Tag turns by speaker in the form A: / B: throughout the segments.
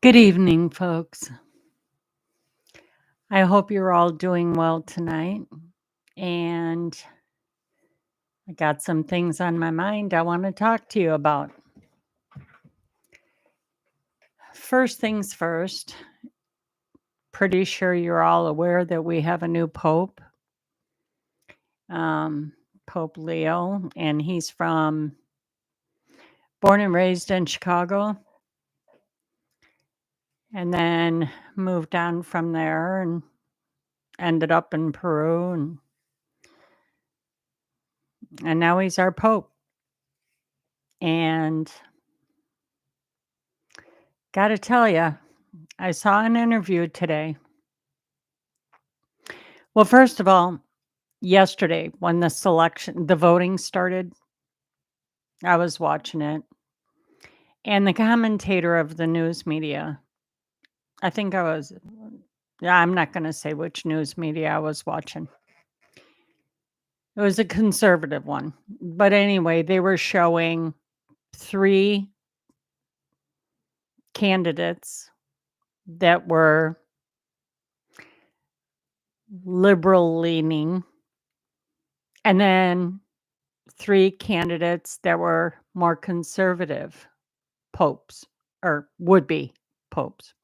A: Good evening, folks. I hope you're all doing well tonight. And I got some things on my mind I want to talk to you about. First things first, pretty sure you're all aware that we have a new Pope, um, Pope Leo, and he's born and raised in Chicago, and then moved on from there and ended up in Peru, and now he's our Pope. And got to tell you, I saw an interview today. Well, first of all, yesterday when the voting started, I was watching it. And the commentator of the news media, I think I was, yeah, I'm not going to say which news media I was watching. It was a conservative one. But anyway, they were showing 3 candidates that were liberal leaning, and then 3 candidates that were more conservative popes or would be popes.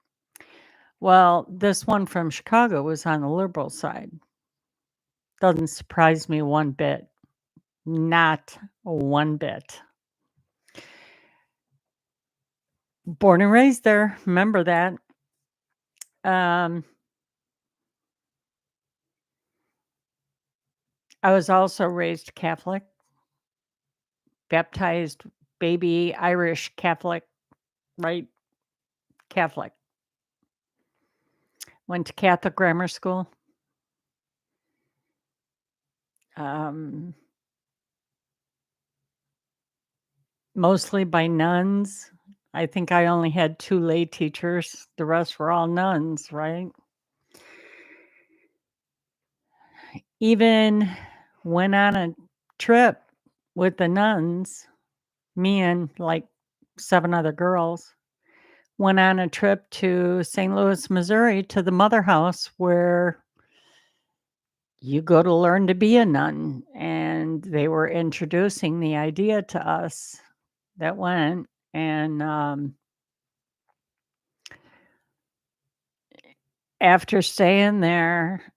A: Well, this one from Chicago was on the liberal side. Doesn't surprise me one bit. Not one bit. Born and raised there. Remember that. Um, I was also raised Catholic, baptized baby Irish Catholic, right? Catholic. Went to Catholic grammar school. Um, Mostly by nuns. I think I only had 2 lay teachers. The rest were all nuns, right? Even went on a trip with the nuns, me and like 7 other girls, went on a trip to St. Louis, Missouri to the Mother House where you go to learn to be a nun. And they were introducing the idea to us that went. And after staying there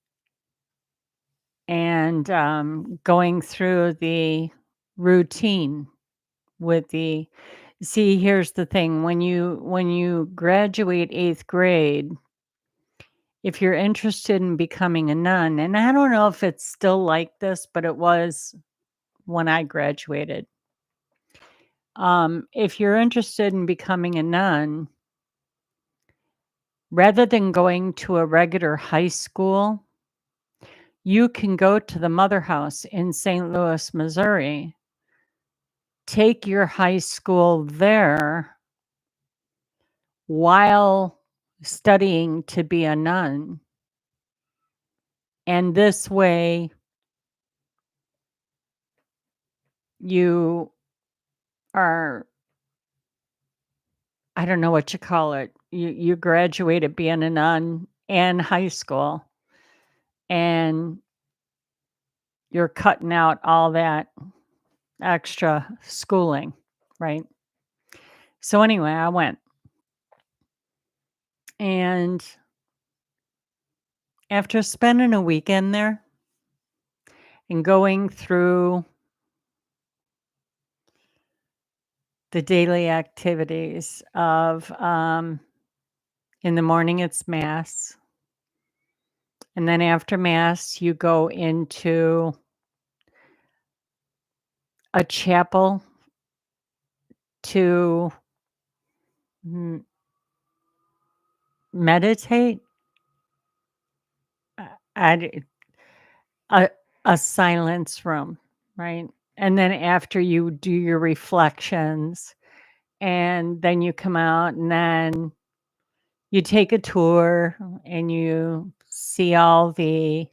A: and going through the routine with the see, here's the thing, when you graduate 8th grade, if you're interested in becoming a nun, and I don't know if it's still like this, but it was when I graduated. If you're interested in becoming a nun, rather than going to a regular high school, you can go to the Mother House in St. Louis, Missouri, take your high school there while studying to be a nun. And this way, you are, I don't know what you call it. You graduated being a nun and high school, and you're cutting out all that extra schooling, right? So anyway, I went. And after spending a weekend there and going through the daily activities of in the morning it's mass, and then after mass you go into a chapel to m- meditate. At a, a silence room, right? And then after you do your reflections, and then you come out, and then you take a tour and you see all the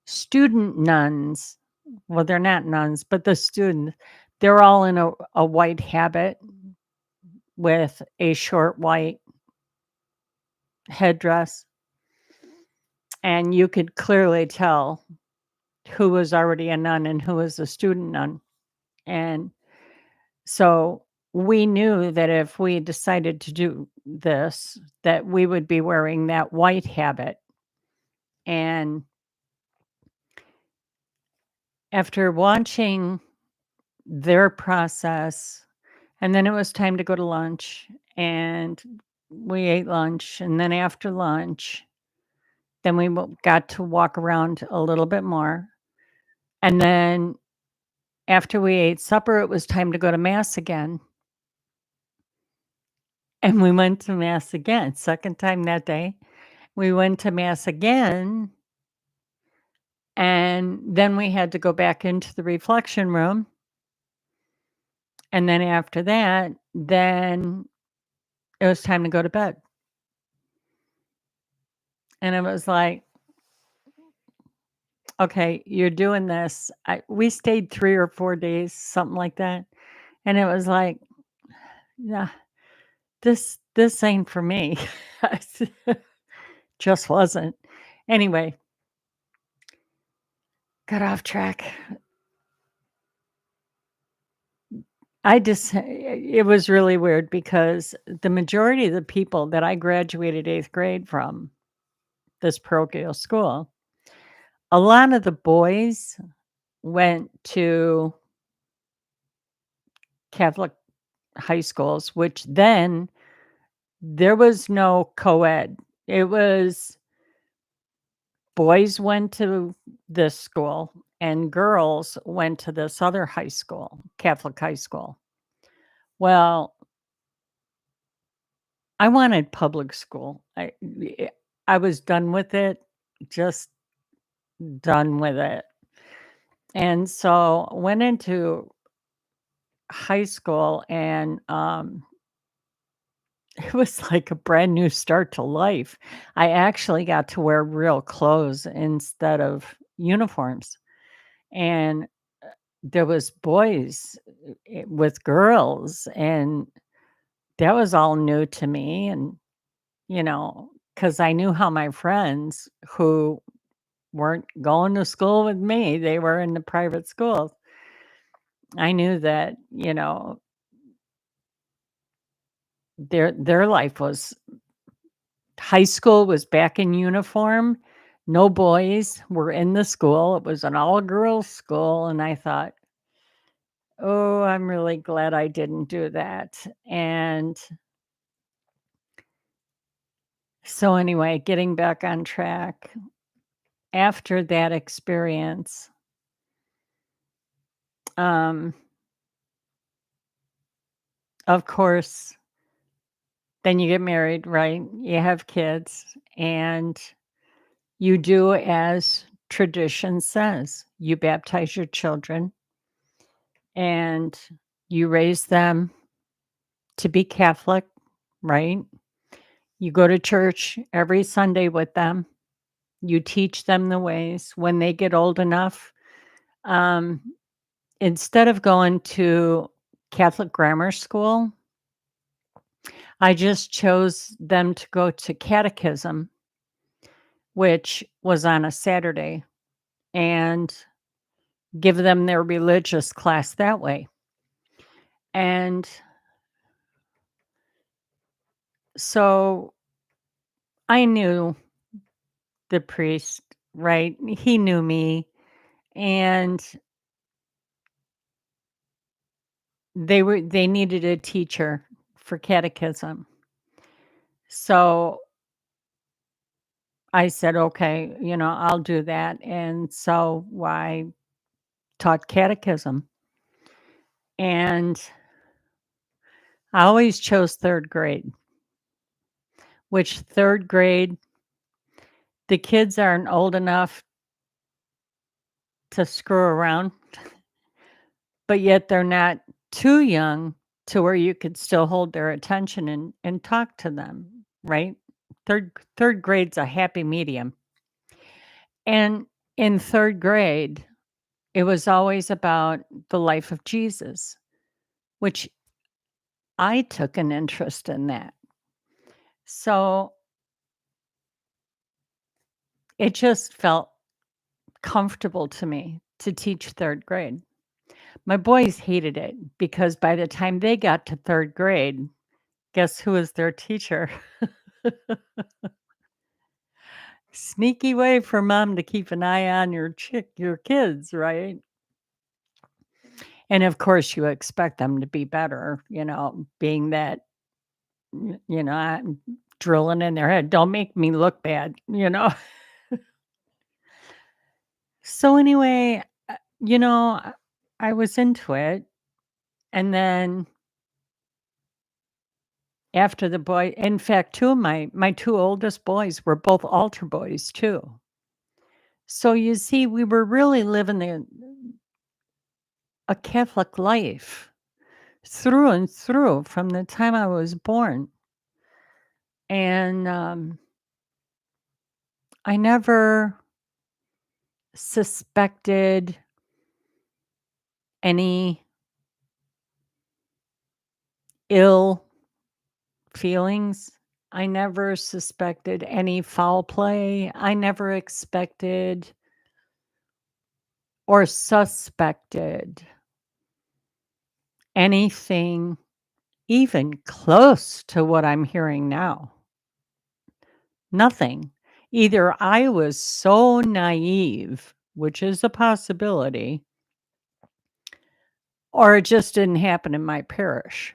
A: student nuns. Well, they're not nuns, but the students, they're all in a white habit with a short white headdress, and you could clearly tell who was already a nun and who was a student nun. And so we knew that if we decided to do this, that we would be wearing that white habit. And after watching their process, and then it was time to go to lunch, and we ate lunch, and then after lunch, then we got to walk around a little bit more. And then after we ate supper, it was time to go to mass again. And we went to mass again, second time that day. We went to mass again, and then we had to go back into the reflection room. And then after that, then it was time to go to bed. And it was like, okay, you're doing this. We stayed 3 or 4 days, something like that. And it was like, yeah, this ain't for me. Just wasn't. Anyway, got off track. It was really weird because the majority of the people that I graduated 8th grade from, this parochial school, a lot of the boys went to Catholic high schools, which then there was no co-ed. It was boys went to this school and girls went to this other high school, Catholic high school. Well, I wanted public school. I was done with it, just done with it. And so went into high school, and it was like a brand new start to life. I actually got to wear real clothes instead of uniforms. And there was boys with girls, and that was all new to me. And, because I knew how my friends who weren't going to school with me, they were in the private schools. I knew that, their life was high school was back in uniform. No boys were in the school. It was an all-girls school, and I thought, "Oh, I'm really glad I didn't do that." And so anyway, getting back on track, after that experience, um, of course, then you get married, right? You have kids, and you do as tradition says. You baptize your children, and you raise them to be Catholic, right? You go to church every Sunday with them. You teach them the ways. When they get old enough, um, instead of going to Catholic grammar school, I just chose them to go to catechism, which was on a Saturday, and give them their religious class that way. And so I knew the priest, right? He knew me, and they needed a teacher for catechism. So I said, "Okay, I'll do that." And so I taught catechism. And I always chose 3rd grade, which 3rd grade, the kids aren't old enough to screw around, but yet they're not too young to where you could still hold their attention and talk to them, right? Third grade's a happy medium. And in 3rd grade, it was always about the life of Jesus, which I took an interest in that. So it just felt comfortable to me to teach 3rd grade. My boys hated it because by the time they got to 3rd grade, guess who was their teacher? Sneaky way for mom to keep an eye on your kids, right? And of course, you expect them to be better, being that, I'm drilling in their head, "Don't make me look bad?" So anyway, you know, I I was into it, and then after the boy in fact, 2 of my 2 oldest boys were both altar boys too. So you see, we were really living a Catholic life through and through from the time I was born, and, I never suspected any ill feelings. I never suspected any foul play. I never expected or suspected anything even close to what I'm hearing now. Nothing. Either I was so naive, which is a possibility, or it just didn't happen in my parish.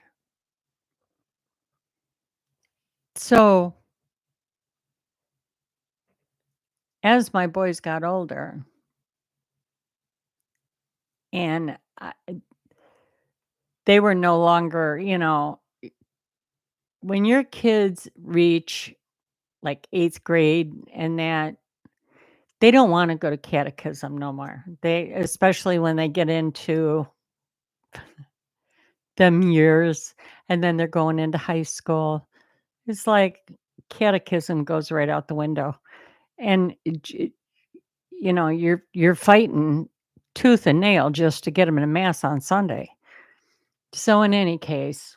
A: So, as my boys got older and they were no longer, when your kids reach like 8th grade and that, they don't want to go to catechism no more. Especially when they get into them years and then they're going into high school. It's like catechism goes right out the window. And you're fighting tooth and nail just to get them to mass on Sunday. So in any case,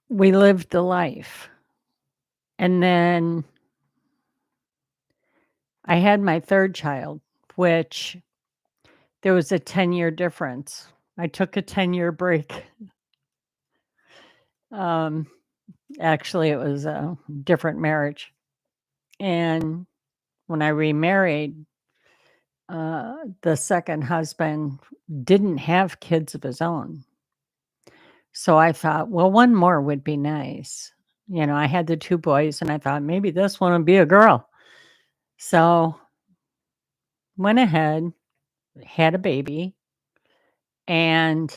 A: we lived the life. And then I had my 3rd child, which there was a 10-year difference. I took a 10-year break. Um, Actually, it was a different marriage. And when I remarried, the second husband didn't have kids of his own. So I thought, well, one more would be nice. I had the 2 boys and I thought maybe this one would be a girl. So went ahead, had a baby, and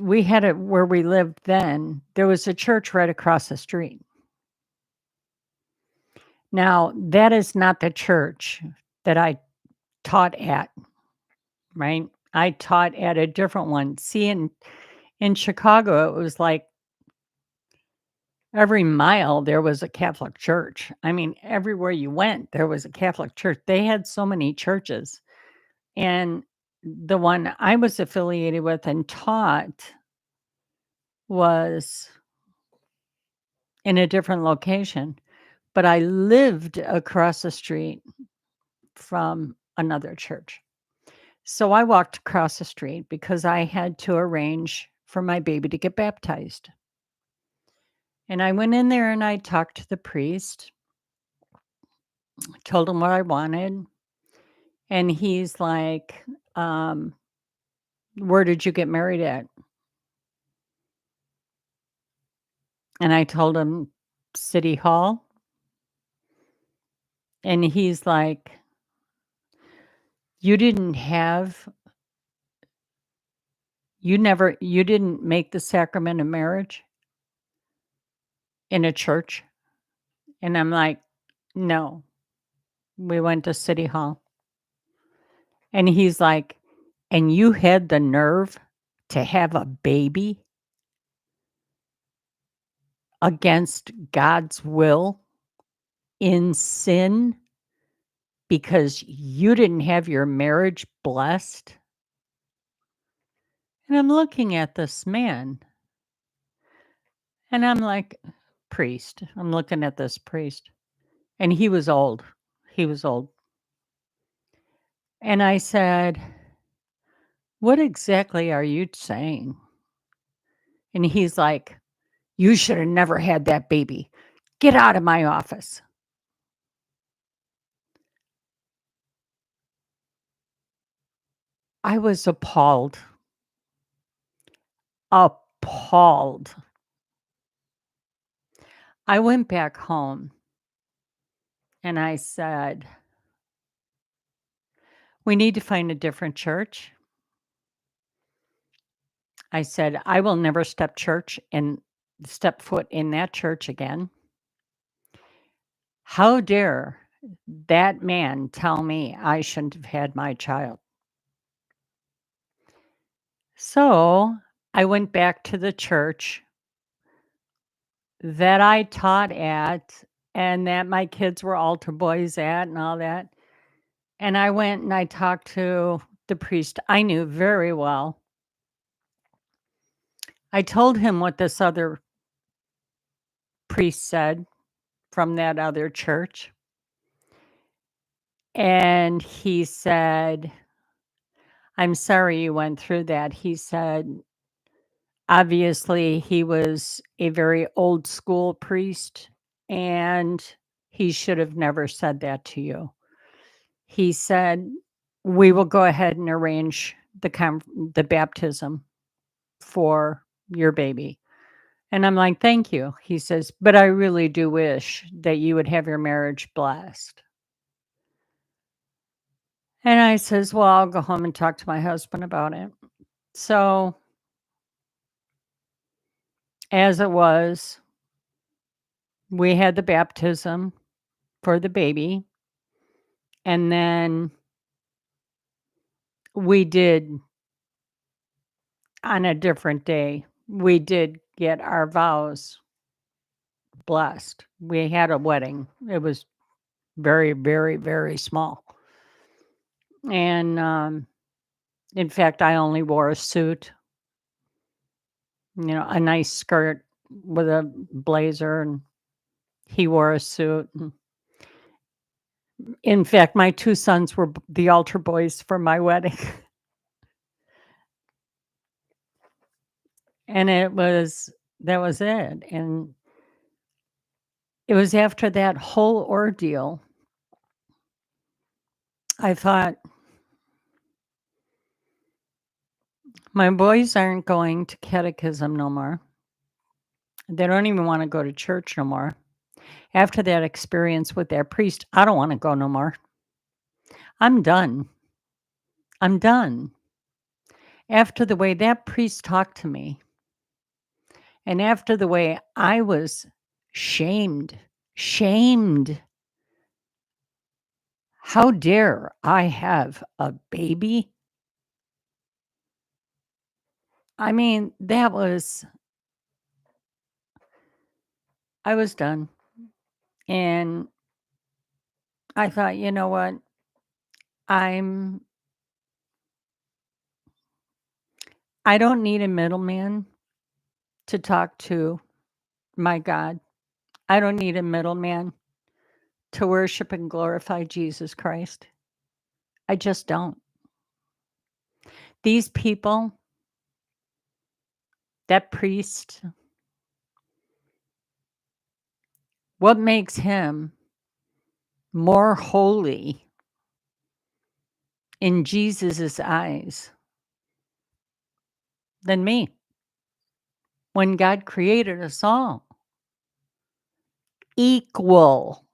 A: we had it where we lived then. There was a church right across the street. Now, that is not the church that I taught at, right? I taught at a different one. See, in Chicago, it was like every mile there was a Catholic church. I mean, everywhere you went, there was a Catholic church. They had so many churches. And the one I was affiliated with and taught was in a different location, but I lived across the street from another church. So I walked across the street because I had to arrange for my baby to get baptized. And I went in there and I talked to the priest, told him what I wanted. And he's like, um, "Where did you get married at?" And I told him, "City Hall." And he's like, "You didn't have you didn't make the sacrament of marriage in a church?" And I'm like, "No, we went to City Hall." And he's like, "And you had the nerve to have a baby against God's will in sin because you didn't have your marriage blessed?" And I'm looking at this man and I'm like, priest. I'm looking at this priest and he was old. He was old. And I said, "What exactly are you saying?" And he's like, "You should have never had that baby. Get out of my office." I was appalled. Appalled. I went back home and I said, "We need to find a different church." I said, "I will never step foot in that church again. How dare that man tell me I shouldn't have had my child?" So, I went back to the church that I taught at and that my kids were altar boys at and all that, and I went and I talked to the priest I knew very well. I told him what this other priest said from that other church, and he said, "I'm sorry you went through that." He said, "Obviously, he was a very old school priest, and he should have never said that to you." He said, "We will go ahead and arrange the baptism for your baby." And I'm like, "Thank you." He says, "But I really do wish that you would have your marriage blessed." And I says, "Well, I'll go home and talk to my husband about it." So, as it was, we had the baptism for the baby, and then we did on a different day, we did get our vows blessed. We had a wedding. It was very, very, very small. And, in fact, I only wore a suit, a nice skirt with a blazer, and he wore a suit. And in fact, my 2 sons were the altar boys for my wedding. And that was it. And it was after that whole ordeal, I thought, my boys aren't going to catechism no more. They don't even want to go to church no more. After that experience with that priest, I don't want to go no more. I'm done. I'm done. After the way that priest talked to me, and after the way I was shamed. How dare I have a baby? I mean, I was done. And I thought, you know what? I'm I don't need a middleman to talk to my God. I don't need a middleman to worship and glorify Jesus Christ. I just don't. These people, that priest, what makes him more holy in Jesus's eyes than me when God created us all equal?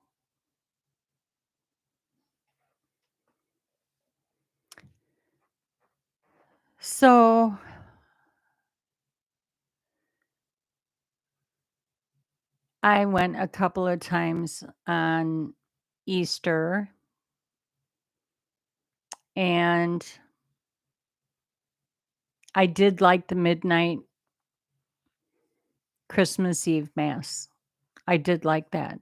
A: So I went a couple of times on Easter, and I did like the midnight Christmas Eve mass. I did like that.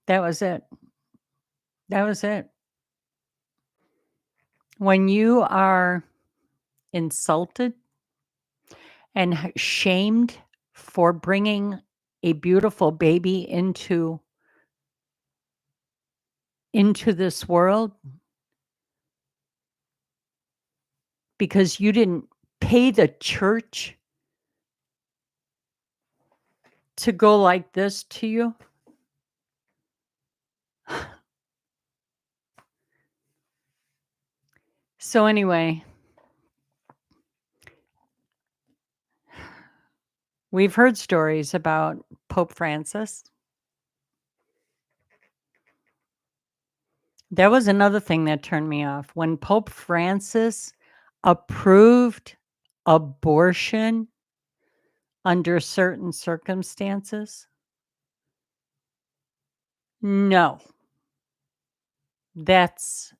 A: That was it. That was it. When you are insulted and shamed for bringing a beautiful baby into this world because you didn't pay the church to go like this to you. So anyway, we've heard stories about Pope Francis. That was another thing that turned me off. When Pope Francis approved abortion under certain circumstances. No. That's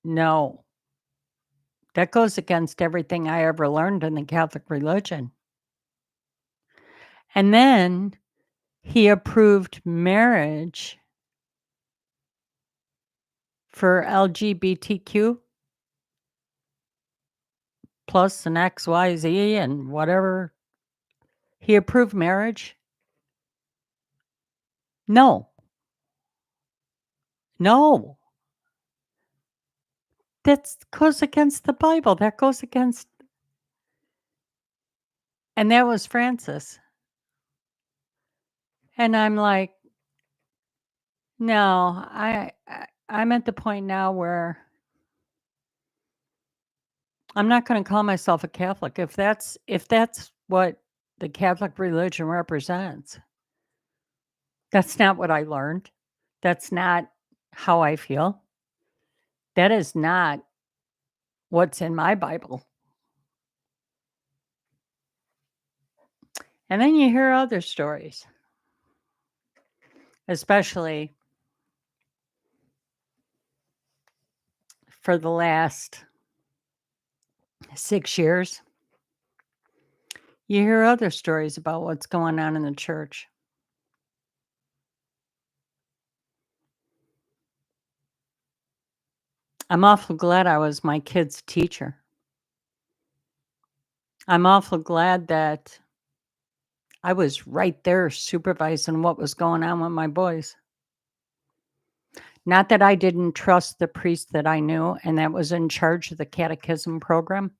A: no. That goes against everything I ever learned in the Catholic religion. And then he approved marriage for LGBTQ plus an XYZ and whatever. He approved marriage? No. No. That goes against the Bible. That goes against. And that was Francis. And I'm like, no, I'm at the point now where I'm not going to call myself a Catholic if that's what the Catholic religion represents. That's not what I learned. That's not how I feel. That is not what's in my Bible. And then you hear other stories, especially for the last 6 years. You hear other stories about what's going on in the church. I'm awful glad I was my kid's teacher. I'm awful glad that I was right there supervising what was going on with my boys. Not that I didn't trust the priest that I knew and that was in charge of the catechism program,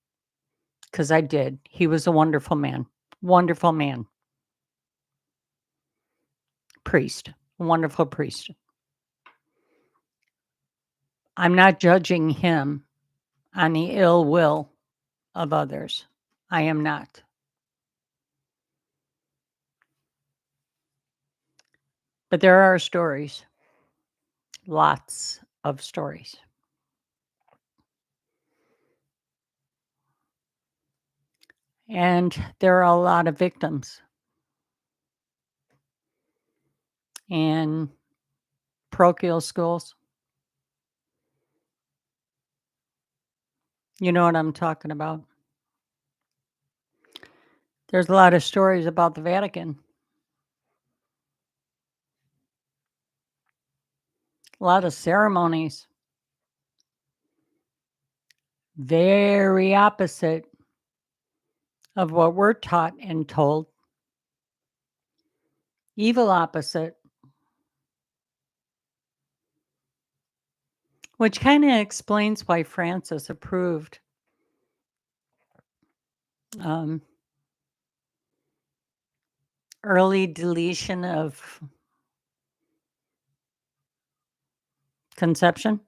A: because I did. He was a wonderful man. Wonderful man. Priest. Wonderful priest. I'm not judging him on the ill will of others. I am not. But there are stories. Lots of stories. And there are a lot of victims. In parochial schools. You know what I'm talking about. There's a lot of stories about the Vatican. A lot of ceremonies. Very opposite of what we're taught and told. Evil opposite. Which kind of explains why Francis approved early deletion of conception,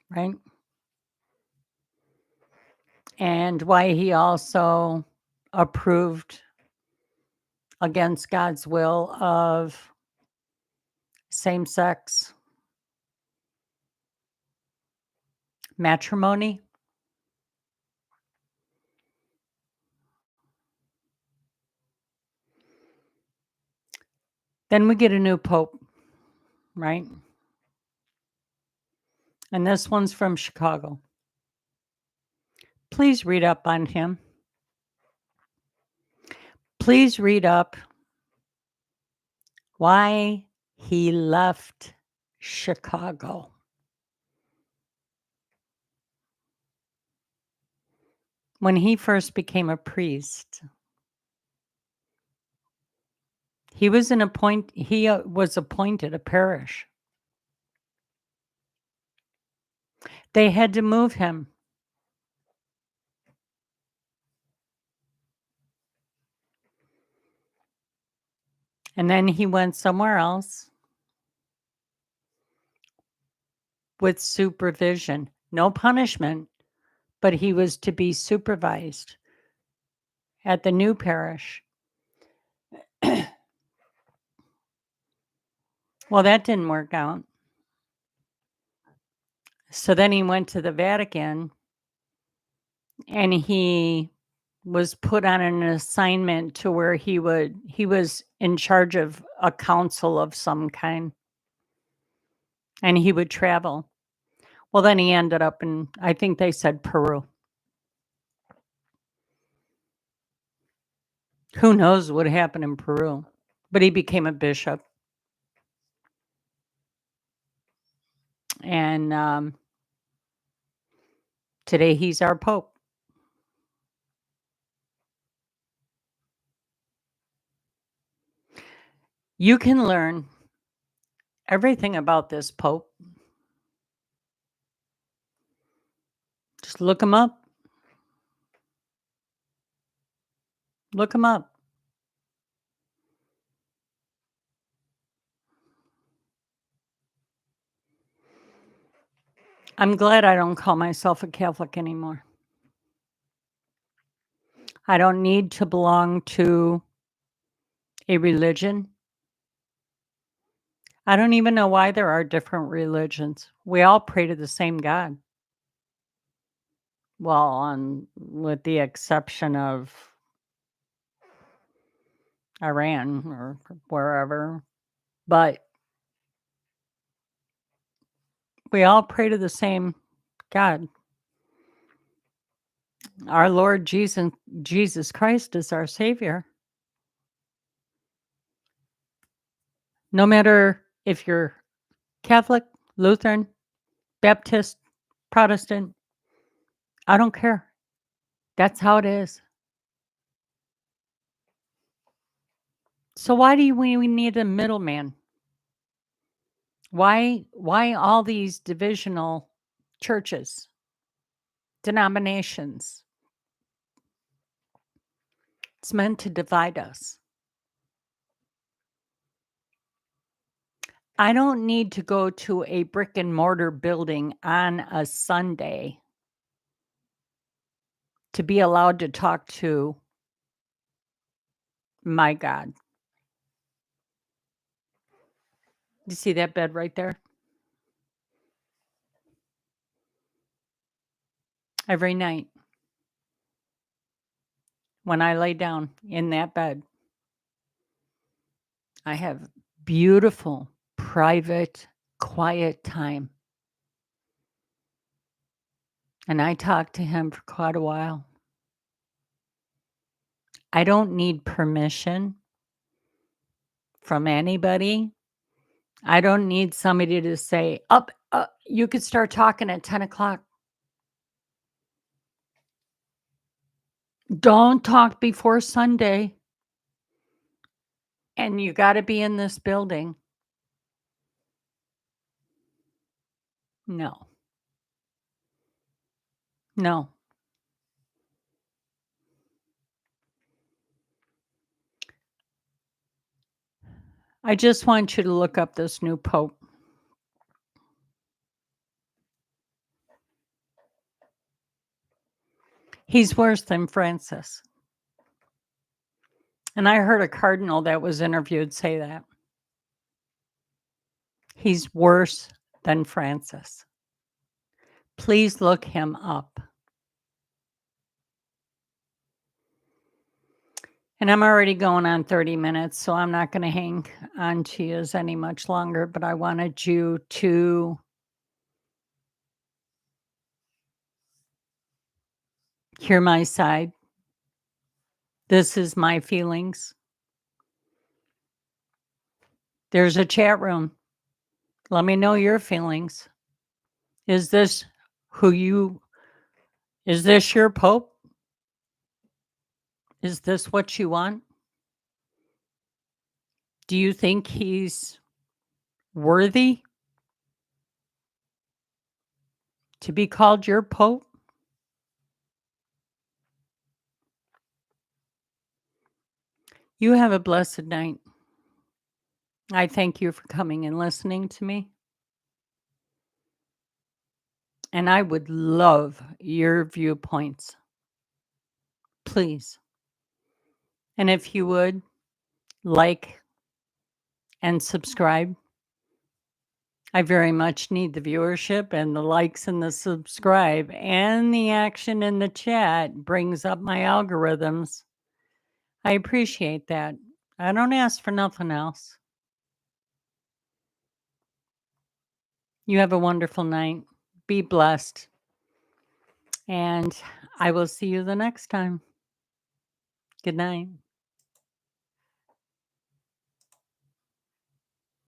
A: right? And why he also approved against God's will of same-sex matrimony. Then we get a new pope, right? And this one's from Chicago. Please read up on him. Please read up why he left Chicago. When he first became a priest, he was was appointed a parish. They had to move him. And then he went somewhere else with supervision. No punishment, but he was to be supervised at the new parish. Well, that didn't work out. So then he went to the Vatican and he was put on an assignment to where he was in charge of a council of some kind, and he would travel. Well, then he ended up in, I think they said, Peru. Who knows what happened in Peru? But he became a bishop. And today he's our Pope. You can learn everything about this Pope. Just look him up. Look him up. I'm glad I don't call myself a Catholic anymore. I don't need to belong to a religion. I don't even know why there are different religions. We all pray to the same God. Well, with the exception of Iran or wherever, but we all pray to the same God. Our Lord Jesus Christ is our Savior. No matter if you're Catholic, Lutheran, Baptist, Protestant, I don't care. That's how it is. So why do we need a middleman? Why all these divisional churches, denominations? It's meant to divide us. I don't need to go to a brick and mortar building on a Sunday to be allowed to talk to my God. You see that bed right there? Every night when I lay down in that bed, I have beautiful, private, quiet time. And I talk to him for quite a while. I don't need permission from anybody. I don't need somebody to say, up, you could start talking at 10 o'clock. Don't talk before Sunday. And you got to be in this building. No. No. I just want you to look up this new Pope. He's worse than Francis. And I heard a cardinal that was interviewed say that. He's worse than Francis. Please look him up. And I'm already going on 30 minutes, so I'm not going to hang on to you any much longer, but I wanted you to hear my side. This is my feelings. There's a chat room. Let me know your feelings. Is this your Pope? Is this what you want? Do you think he's worthy to be called your pope? You have a blessed night. I thank you for coming and listening to me. And I would love your viewpoints, please. And if you would like and subscribe, I very much need the viewership and the likes and the subscribe and the action in the chat brings up my algorithms. I appreciate that. I don't ask for nothing else. You have a wonderful night. Be blessed. And I will see you the next time. Good night.